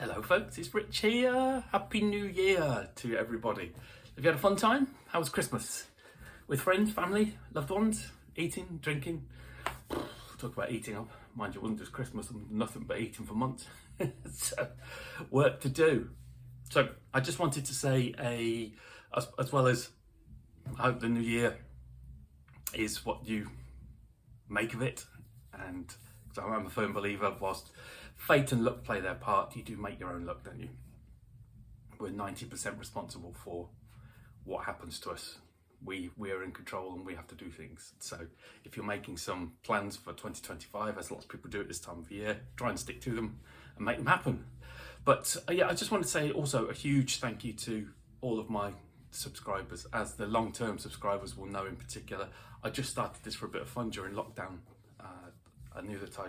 Hello folks, it's Rich here. Happy New Year to everybody. Have you had a fun time? How was Christmas? With friends, family, loved ones, eating, drinking? Talk about eating up. Mind you, it wasn't just Christmas, nothing but eating for months. So, work to do. So I just wanted to say as well as I hope the new year is what you make of it. And I'm a firm believer, whilst fate and luck play their part, you do make your own luck, don't you? We're 90% responsible for what happens to us. We are in control and we have to do things. So if you're making some plans for 2025, as lots of people do at this time of year, try and stick to them and make them happen. But yeah, I just want to say also a huge thank you to all of my subscribers, as the long-term subscribers will know in particular. I just started this for a bit of fun during lockdown. I knew that I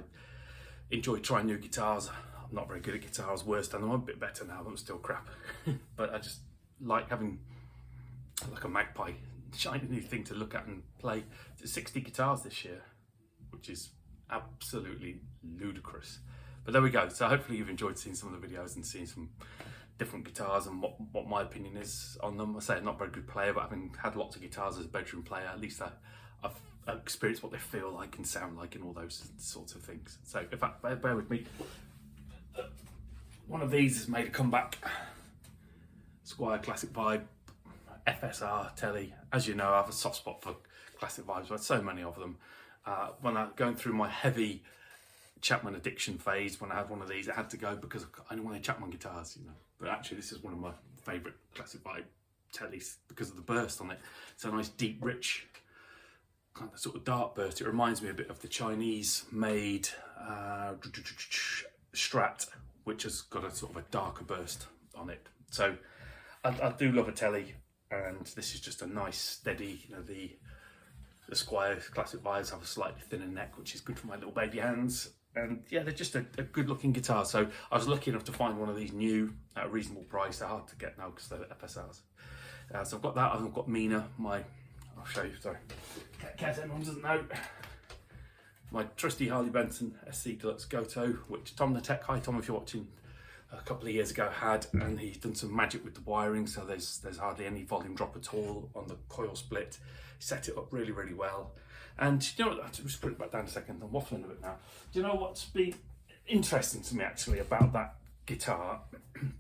enjoyed trying new guitars. I'm not very good at guitars, worse than I'm a bit better now, but I'm still crap. But I just like having like a magpie, shiny new thing to look at and play. 60 guitars this year, which is absolutely ludicrous. But there we go. So hopefully you've enjoyed seeing some of the videos and seeing some different guitars and what my opinion is on them. I say I'm not a very good player, but having had lots of guitars as a bedroom player, at least I've experienced what they feel like and sound like and all those sorts of things. So in fact, bear with me. One of these has made a comeback. Squire Classic Vibe FSR telly. As you know, I have a soft spot for Classic Vibes. I've had so many of them. When I'm going through my heavy Chapman addiction phase, when I had one of these, I had to go because I only wanted Chapman guitars, you know. But actually, this is one of my favourite Classic Vibe tellies because of the burst on it. It's a nice, deep, rich, kind of sort of dark burst. It reminds me a bit of the Chinese-made Strat, which has got a sort of a darker burst on it. So I do love a telly, and this is just a nice, steady, you know, the Squire Classic Vibes have a slightly thinner neck, which is good for my little baby hands. And yeah, they're just a good looking guitar. So I was lucky enough to find one of these new at a reasonable price. They're hard to get now because they're FSRs. So I've got that, and I've got Mina, I'll show you, sorry. In case anyone doesn't know. My trusty Harley Benson SC Deluxe Goto, which Tom the Tech, hi Tom if you're watching, a couple of years ago had, and he's done some magic with the wiring, so there's hardly any volume drop at all on the coil split. He set it up really, really well. And you know what, I'll just put it back down a second, I'm waffling a bit now. Do you know what's been interesting to me actually about that guitar?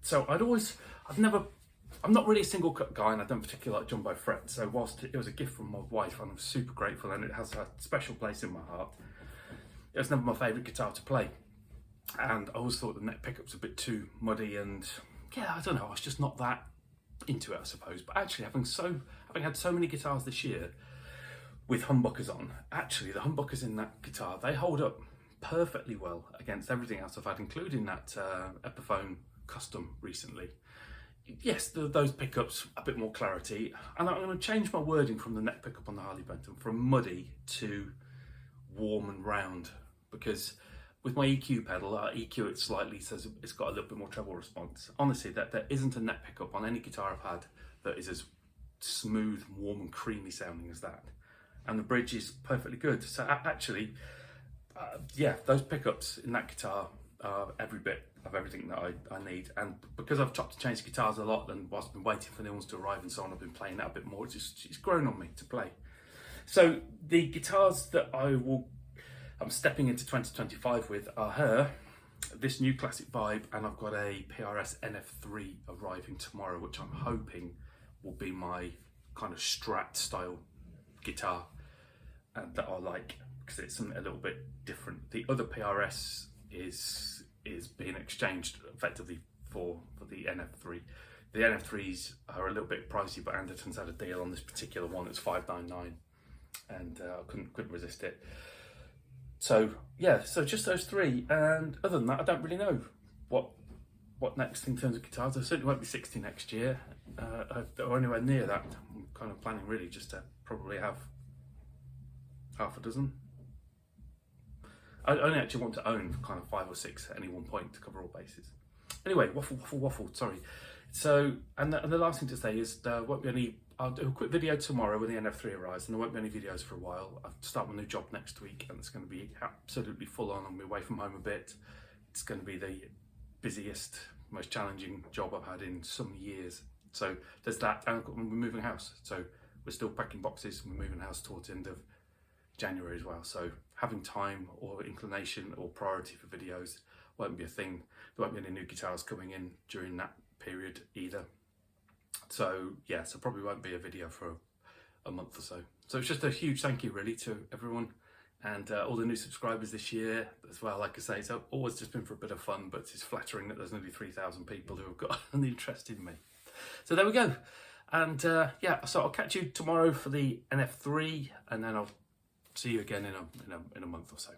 So I'm not really a single cut guy, and I don't particularly like jumbo frets. So whilst it was a gift from my wife, and I'm super grateful, and it has a special place in my heart, it was never my favourite guitar to play. And I always thought the neck pickup's a bit too muddy, and yeah, I don't know, I was just not that into it, I suppose. But actually, having had so many guitars this year with humbuckers on, actually the humbuckers in that guitar, they hold up perfectly well against everything else I've had, including that Epiphone Custom recently. Yes, those pickups, a bit more clarity, and I'm going to change my wording from the neck pickup on the Harley Benton from muddy to warm and round, because with my EQ pedal, I EQ it slightly so it's got a little bit more treble response. Honestly, there isn't a neck pickup on any guitar I've had that is as smooth, warm and creamy sounding as that. And the bridge is perfectly good. So actually, yeah, those pickups in that guitar are every bit of everything that I need. And because I've chopped and changed guitars a lot, and whilst I've been waiting for new ones to arrive and so on, I've been playing that a bit more. It's grown on me to play. So the guitars that I'm stepping into 2025 with are this new Classic Vibe, and I've got a PRS NF3 arriving tomorrow, which I'm hoping will be my kind of Strat style guitar, and that I like because it's something a little bit different. The other PRS is being exchanged effectively for the NF3. The NF3s are a little bit pricey, but Anderton's had a deal on this particular one. It's $599, and I couldn't resist it. So yeah, so just those three, and other than that, I don't really know what next in terms of guitars. I certainly won't be 60 next year, or anywhere near that. I'm kind of planning really just to probably have half a dozen. I only actually want to own kind of 5 or 6 at any one point to cover all bases. Anyway, waffle, sorry. So, and the last thing to say is there won't be any, I'll do a quick video tomorrow when the NF3 arrives, and there won't be any videos for a while. I start my new job next week, and it's going to be absolutely full on. I'm away from home a bit. It's going to be the busiest most challenging job I've had in some years. So there's that, and we're moving house. So we're still packing boxes, and we're moving house towards the end of January as well. So having time or inclination or priority for videos won't be a thing. There won't be any new guitars coming in during that period either. So yeah, so probably won't be a video for a month or so. So it's just a huge thank you really to everyone, and all the new subscribers this year as well. Like I say, it's always just been for a bit of fun, but it's flattering that there's nearly 3,000 people who have got an interest in me. So there we go. And yeah, so I'll catch you tomorrow for the NF3, and then I'll see you again in a month or so.